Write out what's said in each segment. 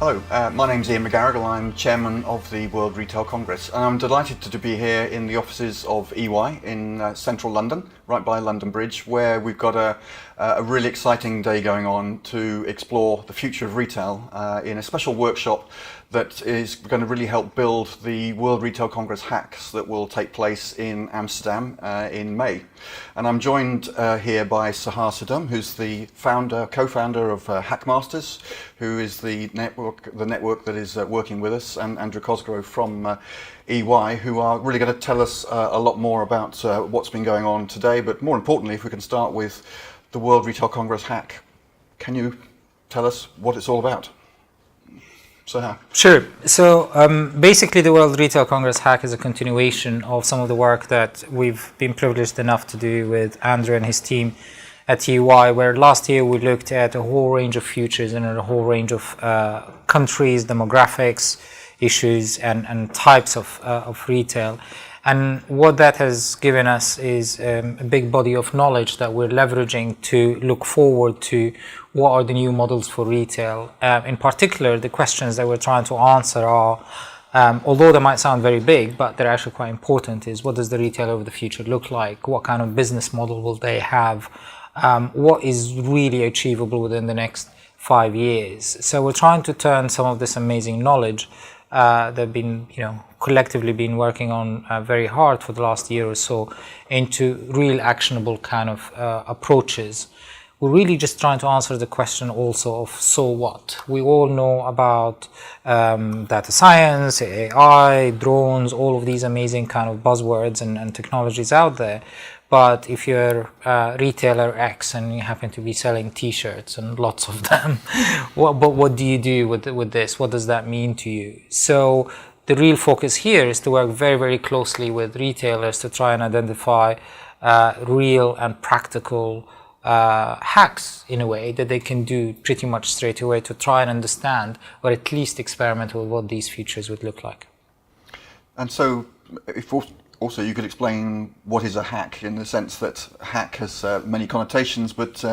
Hello, my name's McGarrigle. I'm chairman of the World Retail Congress, and I'm delighted to be here in the offices of EY in central London, right by London Bridge, where we've got a really exciting day going on to explore the future of retail in a special workshop that is going to really help build the World Retail Congress hacks that will take place in Amsterdam in May. And I'm joined here by Sidhom, who's the co-founder of Hackmasters, who is the network that is working with us, and Andrew Cosgrove from EY, who are really going to tell us a lot more about what's been going on today. But more importantly, if we can start with the World Retail Congress hack. Can you tell us what it's all about? Sure. So basically the World Retail Congress hack is a continuation of some of the work that we've been privileged enough to do with Andrew and his team at EY, where last year we looked at a whole range of futures and a whole range of countries, demographics, issues and types of retail. And what that has given us is a big body of knowledge that we're leveraging to look forward to what are the new models for retail. In particular, the questions that we're trying to answer are, although they might sound very big, but they're actually quite important, is what does the retailer of the future look like? What kind of business model will they have? What is really achievable within the next 5 years? So we're trying to turn some of this amazing knowledge they've been, collectively been working on very hard for the last year or so into real actionable kind of approaches. We're really just trying to answer the question also of so what? We all know about data science, AI, drones, all of these amazing kind of buzzwords and technologies out there. But if you're retailer X and you happen to be selling T-shirts and lots of them, what do you do with this? What does that mean to you? So the real focus here is to work very, very closely with retailers to try and identify real and practical hacks in a way that they can do pretty much straight away to try and understand or at least experiment with what these features would look like. And so if also, you could explain what is a hack, in the sense that hack has many connotations, but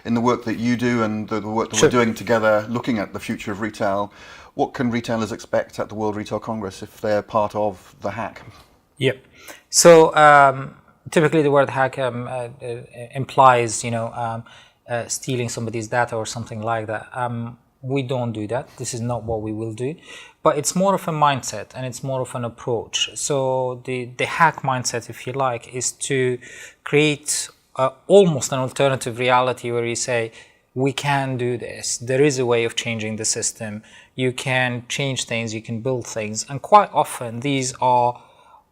in the work that you do and the work that we're doing together, looking at the future of retail, what can retailers expect at the World Retail Congress if they're part of the hack? Yep. So typically the word hack implies, stealing somebody's data or something like that. We don't do that. This is not what we will do. But it's more of a mindset and it's more of an approach. So the hack mindset, if you like, is to create almost an alternative reality where you say, we can do this. There is a way of changing the system. You can change things, you can build things. And quite often these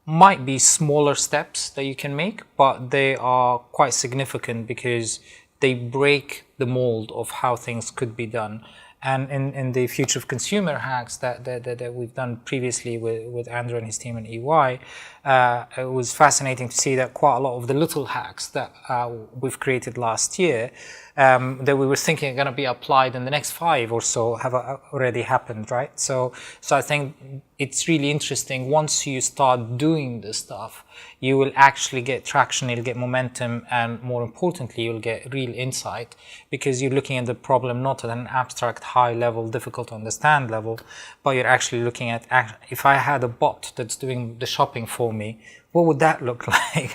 might be smaller steps that you can make, but they are quite significant because they break the mold of how things could be done. And in the future of consumer hacks that we've done previously with Andrew and his team at EY, it was fascinating to see that quite a lot of the little hacks that we've created last year that we were thinking are going to be applied in the next 5 or so have already happened, right? So I think it's really interesting. Once you start doing this stuff, you will actually get traction, you'll get momentum, and more importantly, you'll get real insight because you're looking at the problem not at an abstract, high level, difficult to understand level, but you're actually looking at, if I had a bot that's doing the shopping for me, what would that look like?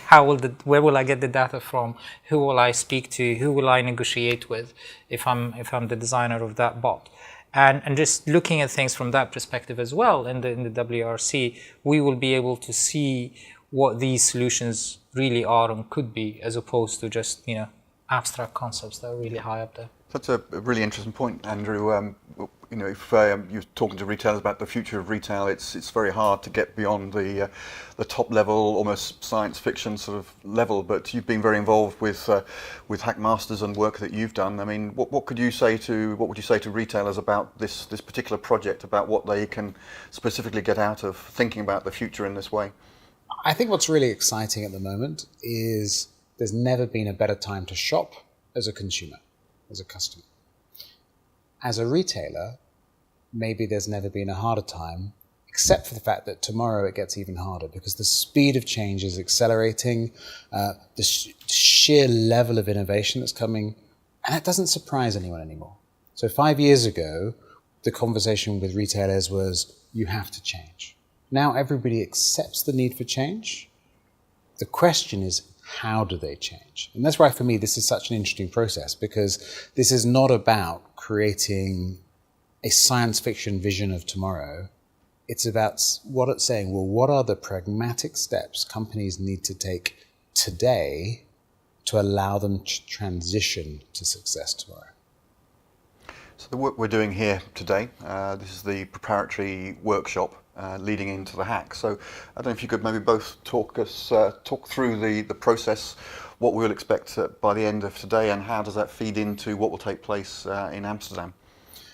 Where will I get the data from? Who will I speak to? Who will I negotiate with if I'm the designer of that bot? And just looking at things from that perspective as well in the WRC, we will be able to see what these solutions really are and could be, as opposed to just abstract concepts that are really high up there. That's a really interesting point, Andrew. If you're talking to retailers about the future of retail, it's very hard to get beyond the top level, almost science fiction sort of level. But you've been very involved with Hackmasters and work that you've done. I mean, what would you say to retailers about this particular project, about what they can specifically get out of thinking about the future in this way? I think what's really exciting at the moment is there's never been a better time to shop as a consumer, as a customer. As a retailer, maybe there's never been a harder time, except for the fact that tomorrow it gets even harder because the speed of change is accelerating, the sheer level of innovation that's coming, and that doesn't surprise anyone anymore. So 5 years ago, the conversation with retailers was, you have to change. Now everybody accepts the need for change. The question is, how do they change? And that's why, for me, this is such an interesting process, because this is not about creating a science fiction vision of tomorrow. It's about what it's saying, well, what are the pragmatic steps companies need to take today to allow them to transition to success tomorrow? So the work we're doing here today, this is the preparatory workshop leading into the hack. So I don't know if you could maybe both talk through the process, what we'll expect by the end of today, and how does that feed into what will take place in Amsterdam.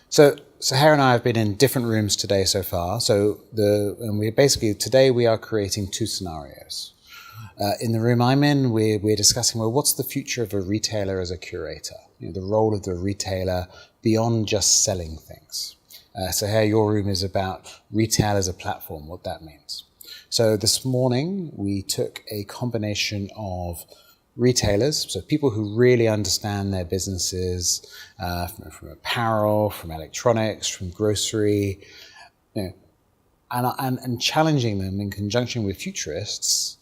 So Shaer and I have been in different rooms today so far. Today we are creating two scenarios. In the room I'm in, we're discussing, well, what's the future of a retailer as a curator? The role of the retailer beyond just selling things. Shaer, your room is about retail as a platform, what that means. So this morning, we took a combination of retailers, so people who really understand their businesses, from apparel, from electronics, from grocery, and challenging them in conjunction with futurists.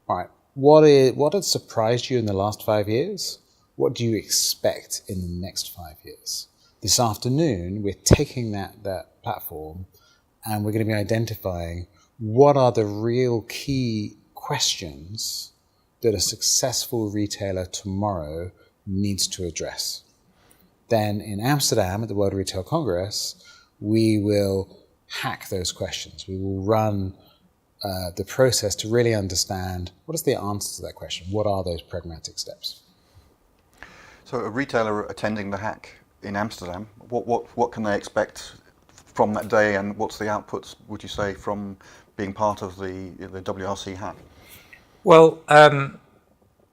All right, what has surprised you in the last 5 years? What do you expect in the next 5 years? This afternoon, we're taking that platform and we're going to be identifying what are the real key questions that a successful retailer tomorrow needs to address. Then in Amsterdam at the World Retail Congress, we will hack those questions. We will run the process to really understand what is the answer to that question. What are those pragmatic steps? So a retailer attending the hack in Amsterdam, what can they expect from that day, and what's the outputs, would you say, from being part of the WRC hack? Well,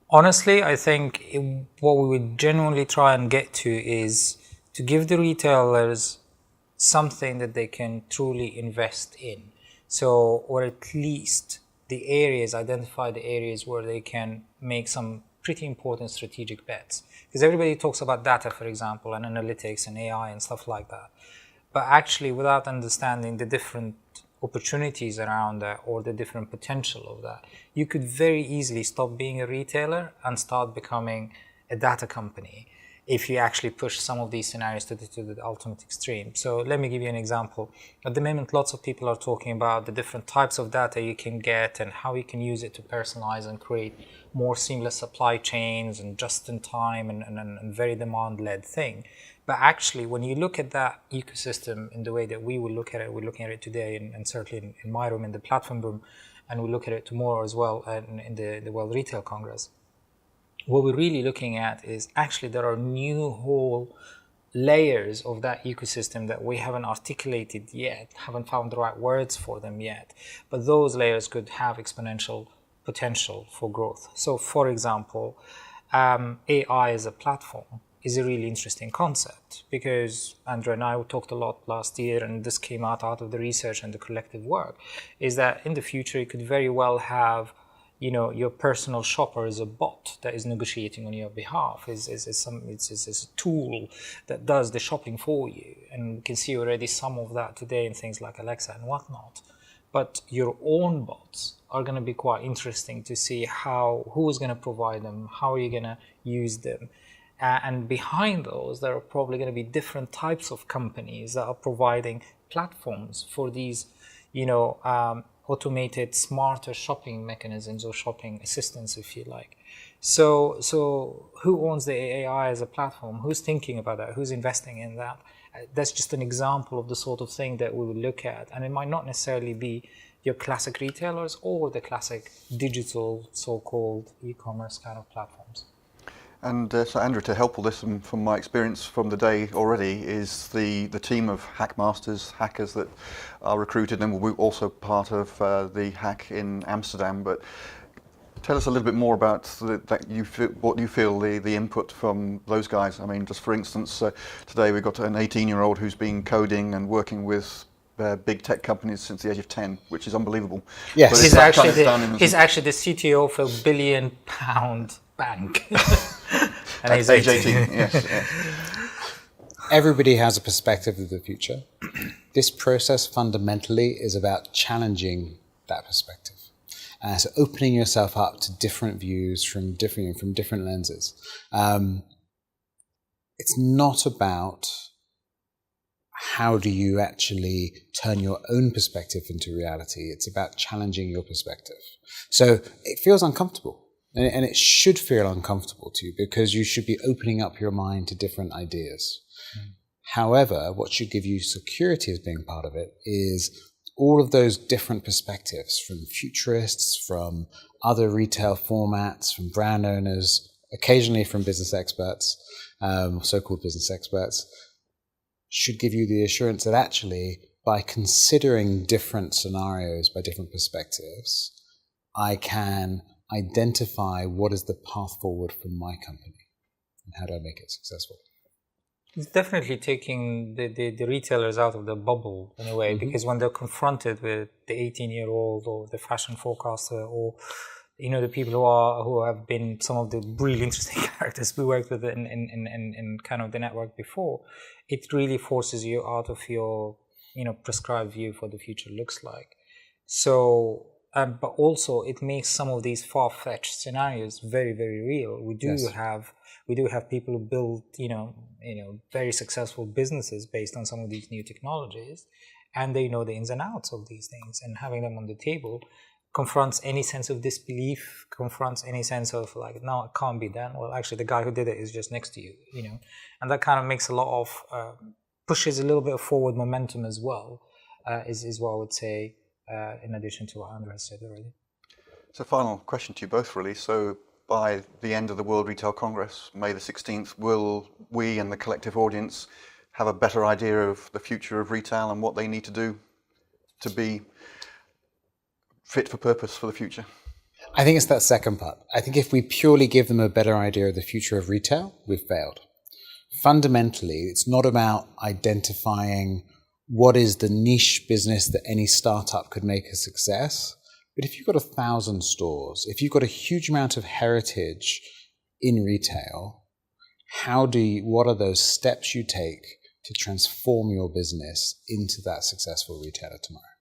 honestly, I think what we would genuinely try and get to is to give the retailers something that they can truly invest in. So, or at least identify the areas where they can make some pretty important strategic bets. Because everybody talks about data, for example, and analytics and AI and stuff like that. But actually, without understanding the different opportunities around that or the different potential of that, you could very easily stop being a retailer and start becoming a data company if you actually push some of these scenarios to the ultimate extreme. So let me give you an example. At the moment, lots of people are talking about the different types of data you can get and how you can use it to personalize and create more seamless supply chains and just-in-time and very demand-led thing. But actually, when you look at that ecosystem in the way that we will look at it, we're looking at it today, and certainly in my room, in the platform room, and we'll look at it tomorrow as well in the World Retail Congress. What we're really looking at is actually there are new whole layers of that ecosystem that we haven't articulated yet, haven't found the right words for them yet. But those layers could have exponential potential for growth. So, for example, AI as a platform is a really interesting concept, because Andrew and I talked a lot last year, and this came out of the research and the collective work, is that in the future you could very well have your personal shopper is a bot that is negotiating on your behalf, is a tool that does the shopping for you. And we can see already some of that today in things like Alexa and whatnot. But your own bots are going to be quite interesting to see who is going to provide them, how are you going to use them. And behind those, there are probably going to be different types of companies that are providing platforms for these, automated, smarter shopping mechanisms or shopping assistants, if you like. So who owns the AI as a platform? Who's thinking about that? Who's investing in that? That's just an example of the sort of thing that we will look at. And it might not necessarily be your classic retailers or the classic digital, so-called e-commerce kind of platforms. And so, Andrew, to help all this, and from my experience from the day already, is the team of Hackmasters, hackers that are recruited and will be also part of the hack in Amsterdam. But tell us a little bit more about what you feel the input from those guys. I mean, just for instance, today we've got an 18-year-old who's been coding and working with big tech companies since the age of 10, which is unbelievable. Yes, he's actually the CTO of £1 billion bank. And he's age 18. Yes. everybody has a perspective of the future. This process fundamentally is about challenging that perspective. So opening yourself up to different views from different lenses. It's not about how do you actually turn your own perspective into reality. It's about challenging your perspective. So it feels uncomfortable. And it should feel uncomfortable to you because you should be opening up your mind to different ideas. However, what should give you security as being part of it is all of those different perspectives from futurists, from other retail formats, from brand owners, occasionally from business experts, so-called business experts, should give you the assurance that actually by considering different scenarios, by different perspectives, I can identify what is the path forward for my company and how do I make it successful. It's definitely taking the retailers out of the bubble in a way, because when they're confronted with the 18-year-old or the fashion forecaster or the people who have been some of the really interesting characters we worked with in kind of the network before, it really forces you out of your prescribed view for the future looks like. So but also it makes some of these far-fetched scenarios very, very real. We do have people who build very successful businesses based on some of these new technologies, and they know the ins and outs of these things, and having them on the table confronts any sense of disbelief, confronts any sense of like, no, it can't be done. Well, actually the guy who did it is just next to you, and that kind of makes a lot of pushes a little bit of forward momentum as well, is what I would say, in addition to what Andrew has said already. So final question to you both really. So by the end of the World Retail Congress, May the 16th, will we and the collective audience have a better idea of the future of retail and what they need to do to be fit for purpose for the future? I think it's that second part. I think if we purely give them a better idea of the future of retail, we've failed. Fundamentally, it's not about identifying what is the niche business that any startup could make a success. But if you've got 1,000 stores, if you've got a huge amount of heritage in retail, what are those steps you take to transform your business into that successful retailer tomorrow?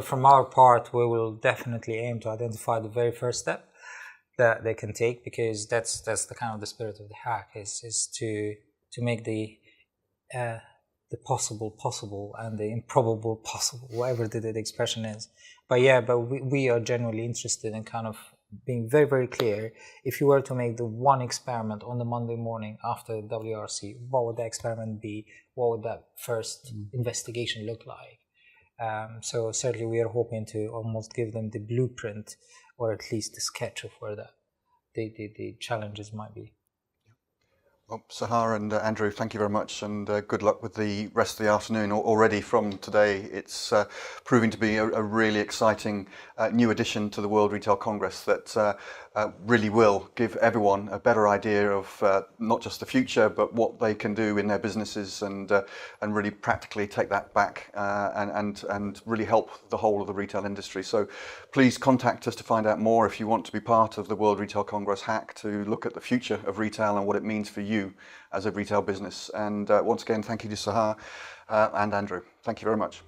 From our part, we will definitely aim to identify the very first step that they can take, because that's the kind of the spirit of the hack is to make the possible and the improbable possible, whatever the expression is. But we are generally interested in kind of being very, very clear. If you were to make the one experiment on the Monday morning after WRC, what would that experiment be? What would that first investigation look like? So certainly we are hoping to almost give them the blueprint, or at least the sketch of where the challenges might be. Well, Shaer and Andrew, thank you very much, and good luck with the rest of the afternoon. Already from today, it's proving to be a really exciting new addition to the World Retail Congress that really will give everyone a better idea of not just the future, but what they can do in their businesses, and really practically take that back and really help the whole of the retail industry. So please contact us to find out more if you want to be part of the World Retail Congress Hack, to look at the future of retail and what it means for you as a retail business. And once again, thank you to Shaer and Andrew. Thank you very much.